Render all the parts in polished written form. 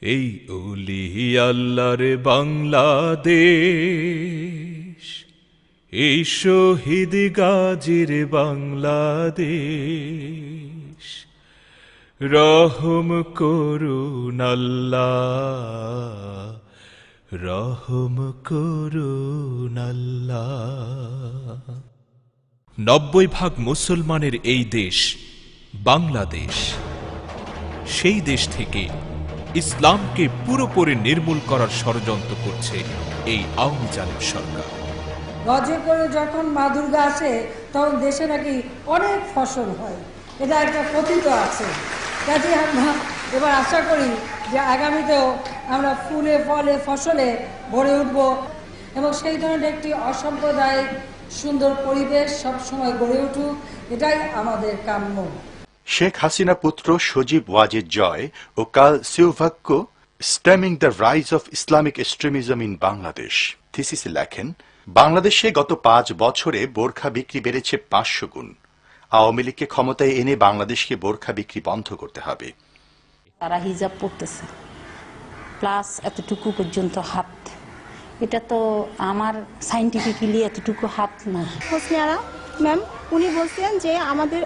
এই ওলি আল্লাহর বাংলাদেশ, এই শহীদ গাজীর বাংলাদেশ, রহম করুন আল্লাহ, রহম করুন আল্লাহ। 90% মুসলমানের এই দেশ বাংলাদেশ, সেই দেশ থেকে ইসলামকে পুরোপুরি নির্মূল করার ষড়যন্ত্র করছে এই আওয়ামী জালিম সরকার। গজে করে যখন মা দুর্গা আসে তখন দেশে নাকি অনেক ফসল হয়, এটা একটা কথিত আছে। কাজে আমরা এবার আশা করি যে আগামীতেও আমরা ফুলে ফলে ফসলে ভরে উঠব এবং সেই ধরনের একটি অসাম্প্রদায়িক সুন্দর পরিবেশ সবসময় গড়ে উঠুক, এটাই আমাদের কাম্য। শেখ হাসিনা পুত্র সজীব ওয়াজেদ জয় ও Carl Ciovacco stemming the rise of Islamic extremism in Bangladesh থিসিসে লেখেন, বাংলাদেশে গত 5 বছরে বোরখা বিক্রি বেড়েছে 500 গুণ। আওয়ামী লীগকে ক্ষমতায় এনে বাংলাদেশকে বোরখা বিক্রি বন্ধ করতে হবে। তারা হিজাব পড়তেছে প্লাস এতটুকু পর্যন্ত হাত, এটা তো আমার সাইন্টিফিক্যালি এতটুকু হাত না। হোসনিয়ারা ম্যাম উনি বলছেন যে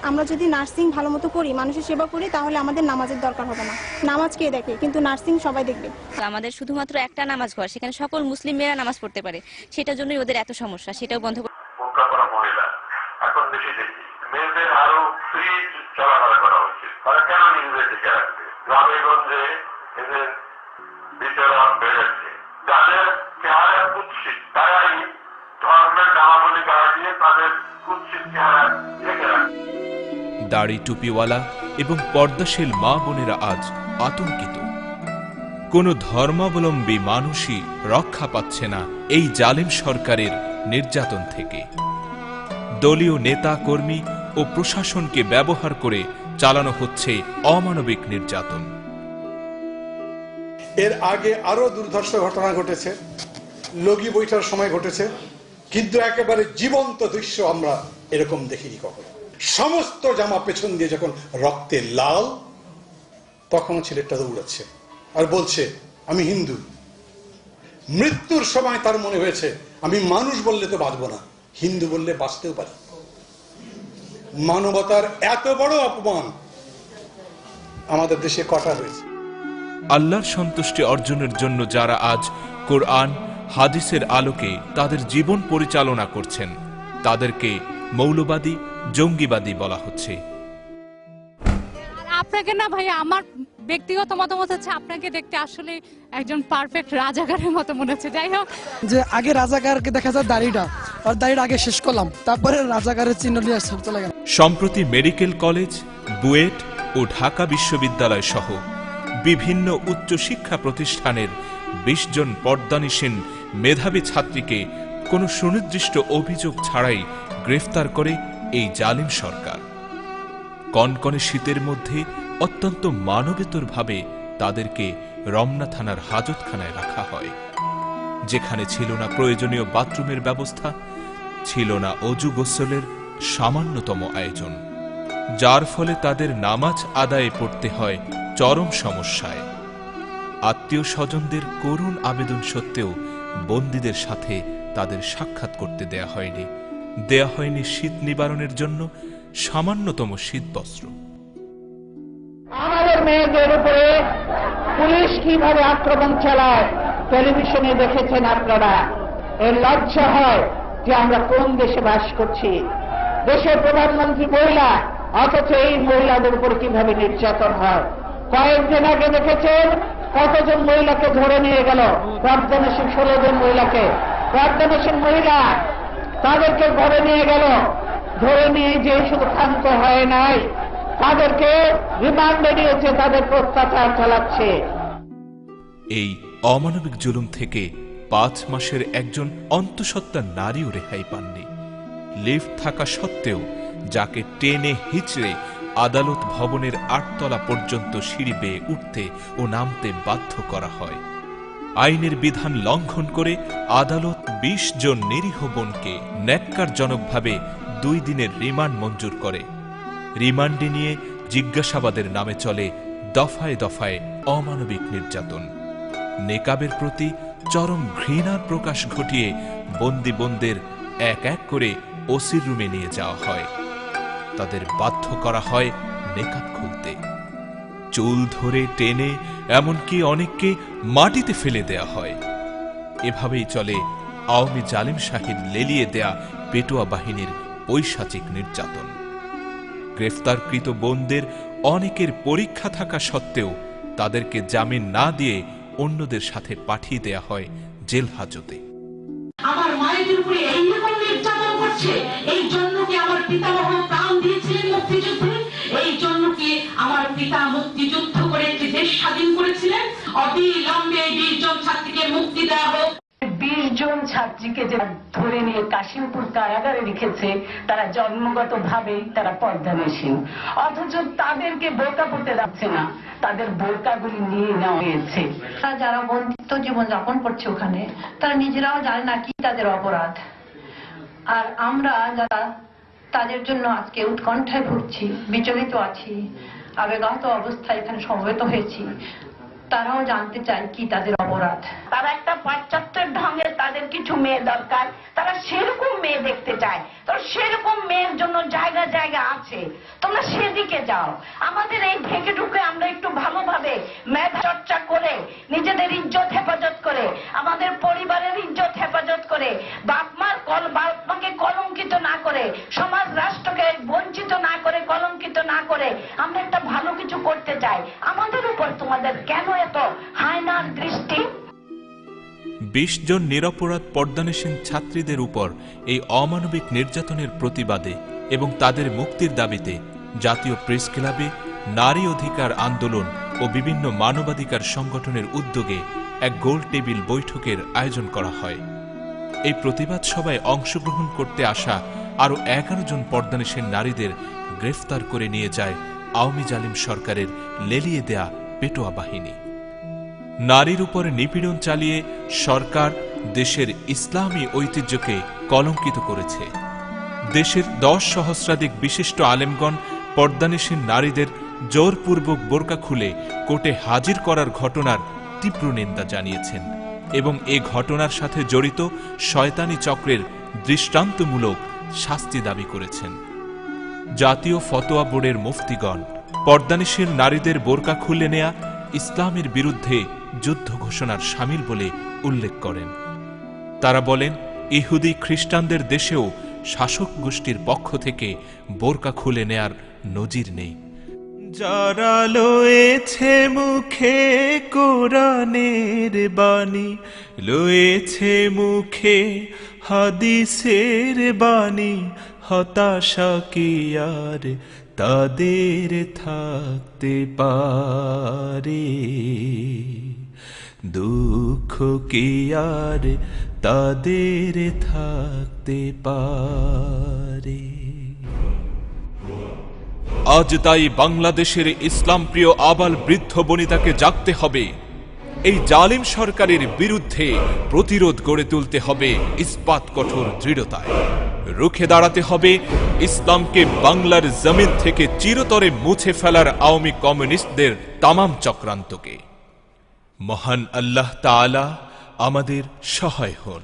আমরা যদি নার্সিং ভালো মতো করি, মানুষের সেবা করি, তাহলে আমাদের নামাজের দরকার হবে না। নামাজ কে দেখে, কিন্তু নার্সিং সবাই দেখবে। আমাদের শুধুমাত্র একটা নামাজ ঘর, সেখানে সকল মুসলিম মেয়েরা নামাজ পড়তে পারে, সেটার জন্যই ওদের এত সমস্যা, সেটাও বন্ধ করে। মহিলা এখন বেশি দেখি মেয়েদের আরো ফ্রি চলাফেরা করা উচিত। তারা কেন নিজেদের টিকে রাখবে? গ্রামে গঞ্জে এদের বিচরণ বেড়েছে। যাদের চেহারা কুৎসিত তারাই ধর্মের নামাবলী গাড়া দিয়ে তাদের কুৎসিত চেহারা ঢেকে রাখবে। দাড়ি টুপিওয়ালা এবং পর্দাশীল মা বোনেরা আজ আতঙ্কিত। কোন ধর্মাবলম্বী মানুষই রক্ষা পাচ্ছে না এই জালিম সরকারের নির্যাতন থেকে। দলীয় নেতা কর্মী ও প্রশাসনকে ব্যবহার করে চালানো হচ্ছে অমানবিক নির্যাতন। এর আগে আরো দুর্ধর্ষ ঘটনা ঘটেছে, লগি বৈঠার সময় ঘটেছে, কিন্তু একেবারে জীবন্ত দৃশ্য আমরা এরকম দেখিনি কখনো। সমস্ত জামা পেছন দিয়ে যখন রক্তে লাল, তখন ছেলেটা দৌড়াচ্ছে আর বলছে আমি হিন্দু। মৃত্যুর সময় তার মনে হয়েছে আমি মানুষ বললে তো বাঁচবো না, হিন্দু বললে বাঁচতেও পারি। মানবতার এত বড় অপমান আমাদের দেশে কটা হয়েছে। আল্লাহর সন্তুষ্টি অর্জনের জন্য যারা আজ কোরআন হাদিসের আলোকে তাদের জীবন পরিচালনা করছেন, তাদেরকে মৌলবাদী জঙ্গিবাদী বলা হচ্ছে। আপনাকে না ভাই, আমার ব্যক্তিগত মতামত হচ্ছে আপনাকে দেখতে আসলে একজন পারফেক্ট রাজাকারের মতো মনে হচ্ছে। যাই হোক, যে আগে রাজাকারকে দেখা যায় দাড়িটা, আর দাড়িটা আগে শেষ করলাম, তারপরে রাজাকারের চিহ্ন নিয়ে চলে গেল। সম্প্রতি মেডিকেল কলেজ, বুয়েট ও ঢাকা বিশ্ববিদ্যালয় সহ বিভিন্ন উচ্চশিক্ষা প্রতিষ্ঠানের 20 জন পর্দানিসীন মেধাবী ছাত্রীকে কোনো সুনির্দিষ্ট অভিযোগ ছাড়াই গ্রেফতার করে এই জালিম সরকার। কনকনে শীতের মধ্যে অত্যন্ত মানবেতরভাবে তাদেরকে রমনা থানার হাজতখানায় রাখা হয়, যেখানে ছিল না প্রয়োজনীয় বাথরুমের ব্যবস্থা, ছিল না অজু গোসলের সামান্যতম আয়োজন, যার ফলে তাদের নামাজ আদায়ে পড়তে হয় চরম সমস্যায়। আত্মীয় স্বজনদের করুণ আবেদন সত্ত্বেও বন্দীদের সাথে তাদের সাক্ষাৎ করতে দেয়া হয়নি শীত নিবারণের জন্য সামান্যতম শীতবস্ত্র। আমাদের মেয়েদের উপরে পুলিশ কিভাবে আক্রমণ চালায় টেলিভিশনে দেখেছেন আপনারা। এর লজ্জা হয় যে আমরা কোন দেশে বাস করছি। দেশের প্রধানমন্ত্রী মহিলা, অথচ এই মহিলাদের উপর কিভাবে নির্যাতন হয়। কয়েকদিন আগে দেখেছেন কতজন মহিলাকে ধরে নিয়ে গেল, প্রার্থনাশীল 16 জন মহিলাকে, প্রার্থনাশীল মহিলা তাদেরকে ঘরে নিয়ে গেল। ধরে নিয়ে যে শুধু ক্ষান্ত হয় নাই, তাদেরকে রিমান্ডে নিয়েছে, তাদের অত্যাচার চালাচ্ছে। এই অমানবিক জুলুম থেকে 5 মাসের একজন অন্তঃসত্ত্বা নারীও রেহাই পাননি। লিফট থাকা সত্ত্বেও যাকে টেনে হিচড়ে আদালত ভবনের 8 তলা পর্যন্ত সিঁড়ি বেয়ে উঠতে ও নামতে বাধ্য করা হয়। আইনের বিধান লঙ্ঘন করে আদালত 20 জন নিরীহ বোনকে ন্যাক্কারজনকভাবে 2 দিনের রিমান্ড মঞ্জুর করে। রিমান্ডে নিয়ে জিজ্ঞাসাবাদের নামে চলে দফায় দফায় অমানবিক নির্যাতন। নেকাবের প্রতি চরম ঘৃণার প্রকাশ ঘটিয়ে বন্দিদের এক এক করে ওসির রুমে নিয়ে যাওয়া হয়। তাদের বাধ্য করা হয় নেকাব খুলতে। চুল ধরে টেনে এমনকি অনেককে মাটিতে ফেলে দেয়া হয়। এভাবেই চলে আওয়ামী জালিম শাহীর লেলিয়ে দেয়া পেটোয়া বাহিনীর পৈশাচিক নির্যাতন। গ্রেফতারকৃত বোনদের অনেকের পরীক্ষা থাকা সত্ত্বেও তাদেরকে জামিন না দিয়ে অন্যদের সাথে পাঠিয়ে দেয়া হয় জেল হাজতে। আমার মায়েদের উপরে এইরকম নির্যাতন করছে, এই জন্য কি আমার পিতামহ প্রাণ দিয়েছিলেন মুক্তিযুদ্ধে? এই জন্য কি আমার পিতা মুক্তিযুদ্ধ করে একটি দেশ স্বাধীন করেছিলেন? অবিলম্বে 20 জন ছাত্রীকে মুক্তি দেওয়া হোক। 20 জন ছাত্রীকে যে ধরে নিয়ে কাশিমপুর কারাগারে রেখেছে, তারা জন্মগতভাবেই তারা পর্দানসীন, অথচ তাদেরকে বোরকা পরতে যাচ্ছে না, তাদের বোরকাগুলি নিয়ে নেওয়া হয়েছে। যারা বন্দিত্ব জীবন যাপন করছে ওখানে, তারা নিজেরাও জানে না কি তাদের অপরাধ। আর আমরা যারা তাদের জন্য আজকে উৎকণ্ঠায় ভুগছি, বিচলিত আছি, আবেগাহত অবস্থায় এখানে সমবেত হয়েছি, তারাও জানতে চায় কি তাদের অপরাধ। তারা একটা পাশ্চাত্যের ঢঙের তাদের কিছু মেয়ে দরকার, তারা সেরকম মেয়ে দেখতে চায়। তো সেরকম মেয়ের জন্য জায়গা জায়গা আছে, তোমরা সেদিকে যাও। আমাদের এই ঢেকে ঢুকে আমরা একটু ভালোভাবে মেধা চর্চা করে, নিজেদের ইজ্জত হেফাজত করে, আমাদের পরিবারের ইজ্জত হেফাজত করে, বাপমাকে কলঙ্কিত না করে, সমাজ রাষ্ট্রকে বঞ্চিত না করে, কলঙ্কিত না করে আমরা একটা ভালো কিছু করতে চাই। আমাদের উপর তোমাদের কেন এত হায়নার দৃষ্টি? 20 জন নিরপরাধ পর্দানসীন ছাত্রীদের উপর এই অমানবিক নির্যাতনের প্রতিবাদে এবং তাদের মুক্তির দাবিতে জাতীয় প্রেস ক্লাবে নারী অধিকার আন্দোলন ও বিভিন্ন মানবাধিকার সংগঠনের উদ্যোগে এক গোল টেবিল বৈঠকের আয়োজন করা হয়। এই প্রতিবাদ সভায় অংশগ্রহণ করতে আসা আরও 11 জন পর্দানসীন নারীদের গ্রেফতার করে নিয়ে যায় আওয়ামী জালিম সরকারের লেলিয়ে দেয়া পেটোয়া বাহিনী। নারীর উপর নিপীড়ন চালিয়ে সরকার দেশের ইসলামী ঐতিহ্যকে কলঙ্কিত করেছে। দেশের 10 সহস্রাধিক বিশিষ্ট আলেমগণ পর্দানসীন নারীদের জোরপূর্বক বোরকা খুলে কোর্টে হাজির করার ঘটনার তীব্র নিন্দা জানিয়েছেন এবং এ ঘটনার সাথে জড়িত শয়তানি চক্রের দৃষ্টান্তমূলক শাস্তি দাবি করেছেন। জাতীয় ফতোয়া বোর্ডের মুফতিগণ পর্দানসীন নারীদের বোরকা খুলে নেয়া ইসলামের বিরুদ্ধে যুদ্ধ ঘোষণার শামিল বলে উল্লেখ করেন। তারা বলেন, ইহুদি খ্রিস্টানদের দেশেও শাসক গোষ্ঠীর পক্ষ থেকে বোরকা খুলে নেয়ার নজির নেই। যারা লয়েছে মুখে কোরআনের বাণী, লয়েছে মুখে হাদিসের বাণী, হতাশা কি আর তাদের থাকতে পারে? দুঃখ কি আর তাদের থাকতে পারে? আজ তাই বাংলাদেশের ইসলাম প্রিয় আবাল বৃদ্ধ বনিতাকে জাগতে হবে। এই জালিম সরকারের বিরুদ্ধে প্রতিরোধ গড়ে তুলতে হবে ইস্পাত কঠোর দৃঢ়তায়। রুখে দাঁড়াতে হবে ইসলামকে বাংলার জমিন থেকে চিরতরে মুছে ফেলার আওয়ামী কমিউনিস্টদের তামাম চক্রান্তকে। মহান আল্লাহ তাআলা আমাদের সহায় হন।